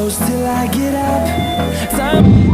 close till I get up. Time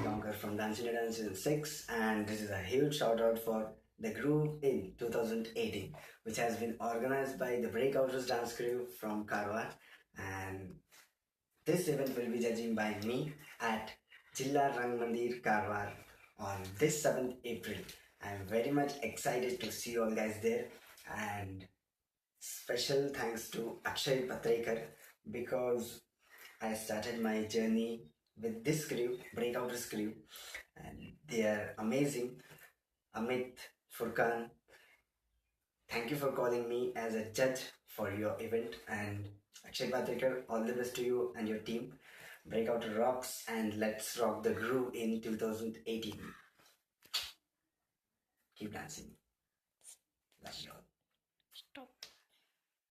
gaonkar from Dance Season 6, and this is a huge shout out for the group in 2018, which has been organized by the Breakouters dance crew from KARWAR. And this event will be judging by me at Jilla Rangmandir KARWAR on this 7th April. I am very much excited to see you all guys there, and special thanks to Akshay Patrekar because I started my journey with this crew, Breakouters crew, and they are amazing. Amit, Furkan, thank you for calling me as a judge for your event, and Akshay Patrikar, all the best to you and your team. Breakouter rocks, and let's rock the groove in 2018. Keep dancing. Love you all.